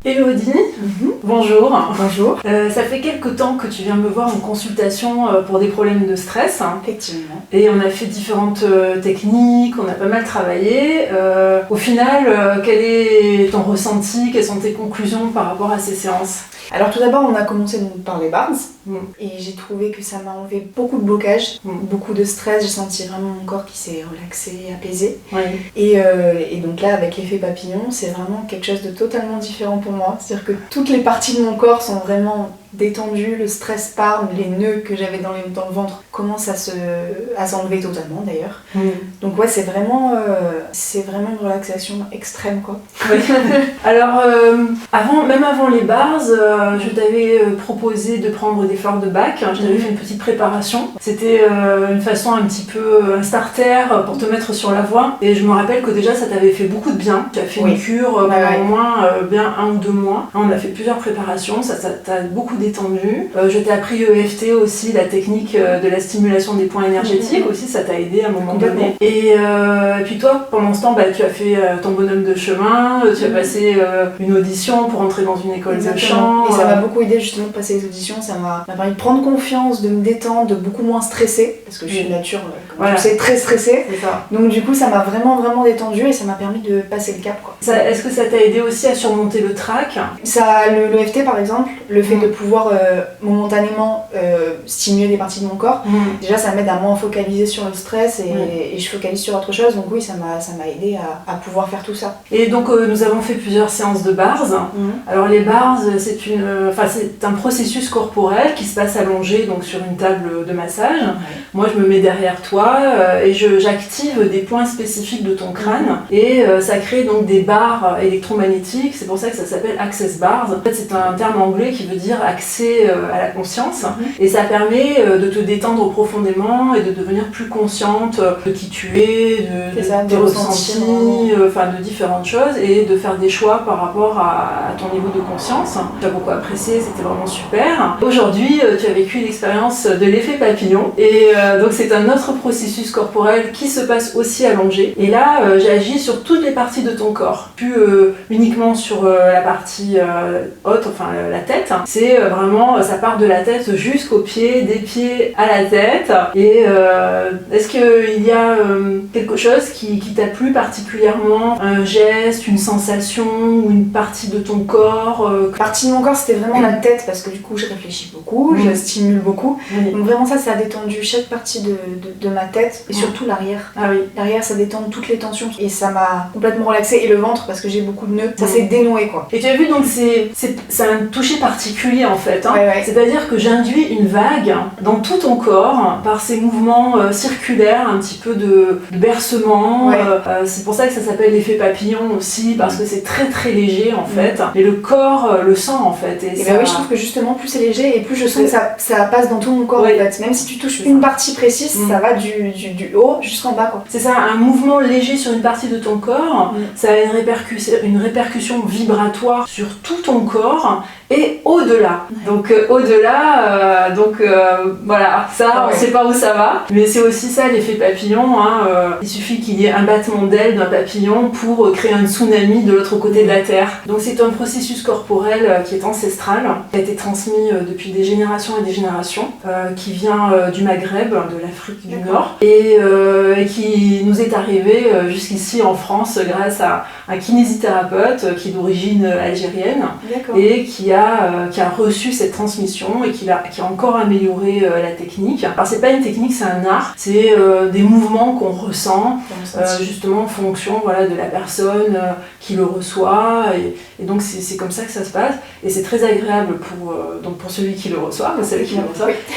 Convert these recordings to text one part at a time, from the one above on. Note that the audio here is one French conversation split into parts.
Elodie, bonjour. Bonjour. Ça fait quelques temps que tu viens me voir en consultation pour des problèmes de stress. Effectivement. Et on a fait différentes techniques, on a pas mal travaillé. Au final, quel est ton ressenti? Quelles sont tes conclusions par rapport à ces séances? Alors tout d'abord, on a commencé par les bars Mm. et j'ai trouvé que ça m'a enlevé beaucoup de blocages, Mm. beaucoup de stress. J'ai senti vraiment mon corps qui s'est relaxé, apaisé. Oui. Et donc là, avec l'effet papillon, c'est vraiment quelque chose de totalement différent pour moi. C'est-à-dire que toutes les parties de mon corps sont vraiment détendues, le stress part, les nœuds que j'avais dans le ventre commencent à s'enlever totalement d'ailleurs. Mm. Donc ouais, c'est vraiment une relaxation extrême quoi. Oui. Alors, même avant les bars, je t'avais proposé de prendre des fleurs de bac. Je t'avais fait une petite préparation. C'était une façon un petit peu un starter pour te mettre sur la voie. Et je me rappelle que déjà ça t'avait fait beaucoup de bien. Tu as fait une cure pendant au moins bien 1 ou 2 mois. On a fait plusieurs préparations, ça t'a beaucoup détendu. Je t'ai appris EFT aussi, la technique de la stimulation des points énergétiques aussi, ça t'a aidé à un moment donné. Et puis toi, pendant ce temps, tu as fait ton bonhomme de chemin, tu as passé une audition pour entrer dans une école de chant. Et ça m'a beaucoup aidé justement de passer les auditions, ça m'a permis de prendre confiance, de me détendre, de beaucoup moins stresser, parce que je suis de nature, comme tu sais, très stressée. C'est ça. Donc du coup, ça m'a vraiment détendue et ça m'a permis de passer le cap, quoi. Est-ce que ça t'a aidé aussi à surmonter le trac? L'EFT par exemple, le fait de pouvoir momentanément stimuler des parties de mon corps, déjà ça m'aide à moins focaliser sur le stress et je focalise sur autre chose, donc oui, ça m'a aidé à pouvoir faire tout ça. Et donc nous avons fait plusieurs séances de bars. Alors les bars, c'est un processus corporel qui se passe allongé donc sur une table de massage. Moi je me mets derrière toi et j'active des points spécifiques de ton crâne et ça crée donc des barres électromagnétiques. C'est pour ça que ça s'appelle Access Bars. En fait, c'est un terme anglais qui veut dire accès à la conscience et ça permet de te détendre profondément et de devenir plus consciente de qui tu es, de tes ressentis, de différentes choses et de faire des choix par rapport à ton niveau de conscience. J'ai beaucoup apprécié, c'était vraiment super. Aujourd'hui, tu as vécu l'expérience de l'effet papillon et donc c'est un autre processus corporel qui se passe aussi allongé. Et là, j'ai agi sur toutes les parties de ton corps, plus uniquement sur la partie haute, enfin la tête. C'est vraiment, ça part de la tête jusqu'aux pieds, des pieds à la tête. Et est-ce qu'il y a quelque chose qui t'a plu particulièrement? Un geste, une sensation ou une partie de ton corps? Partie de mon corps, c'était vraiment la tête parce que du coup, je réfléchis beaucoup, je stimule beaucoup. Donc vraiment ça a détendu chaque partie de ma tête et surtout l'arrière. Ah oui. L'arrière, ça détend toutes les tensions et ça m'a complètement relaxée. Et le ventre, parce que j'ai beaucoup de nœuds, ça s'est dénoué quoi. Et tu as vu, donc c'est un toucher particulier en fait. Ouais. C'est-à-dire que j'induis une vague dans tout ton corps par ces mouvements circulaires, un petit peu de bercement. C'est pour ça que ça s'appelle l'effet papillon aussi, parce que c'est très très léger en fait. Et le corps le sent en fait. Et oui, je trouve que justement, plus c'est léger et plus je sens que ça passe dans tout mon corps en fait. Même si tu touches une partie précise, ça va du haut jusqu'en bas quoi. C'est ça, un mouvement léger sur une partie de ton corps, ça a une répercussion vibratoire sur tout ton corps et au-delà. Donc au-delà, voilà, ça on sait pas où ça va, mais c'est aussi ça l'effet papillon. Il suffit qu'il y ait un battement d'aile d'un papillon pour créer un tsunami de l'autre côté de la Terre. Donc c'est un processus corporel qui est ancestral, qui a été transmis depuis des générations et des générations, qui vient du Maghreb, de l'Afrique du Nord, et qui nous est arrivé jusqu'ici en France grâce à un kinésithérapeute qui est d'origine algérienne et qui a reçu cette transmission et qui a encore amélioré la technique. Alors c'est pas une technique, c'est un art, c'est des mouvements qu'on ressent justement en fonction de la personne qui le reçoit et donc c'est comme ça que ça se passe et c'est très agréable pour celui qui le reçoit,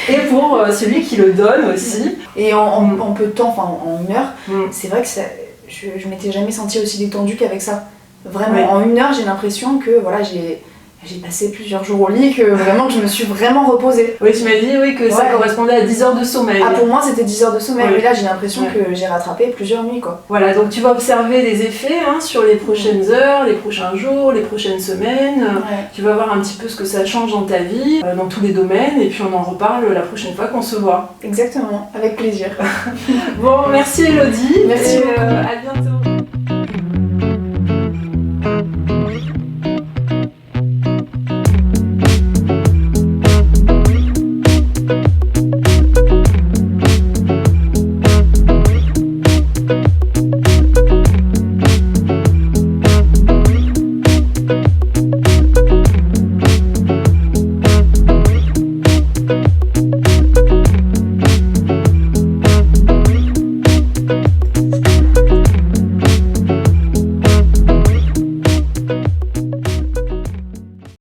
et pour celui qui le donne aussi. Et en peu de temps, en 1 heure, c'est vrai que je m'étais jamais sentie aussi détendue qu'avec ça. Vraiment, en 1 heure, j'ai l'impression que j'ai passé plusieurs jours au lit, que je me suis vraiment reposée. Oui, tu m'as dit que ça correspondait à 10 heures de sommeil. Ah, pour moi, c'était 10 heures de sommeil, mais là, j'ai l'impression que j'ai rattrapé plusieurs nuits, quoi. Voilà, donc tu vas observer les effets sur les prochaines heures, les prochains jours, les prochaines semaines. Tu vas voir un petit peu ce que ça change dans ta vie, dans tous les domaines, et puis on en reparle la prochaine fois qu'on se voit. Exactement, avec plaisir. Bon, merci Elodie. Merci beaucoup. À bientôt.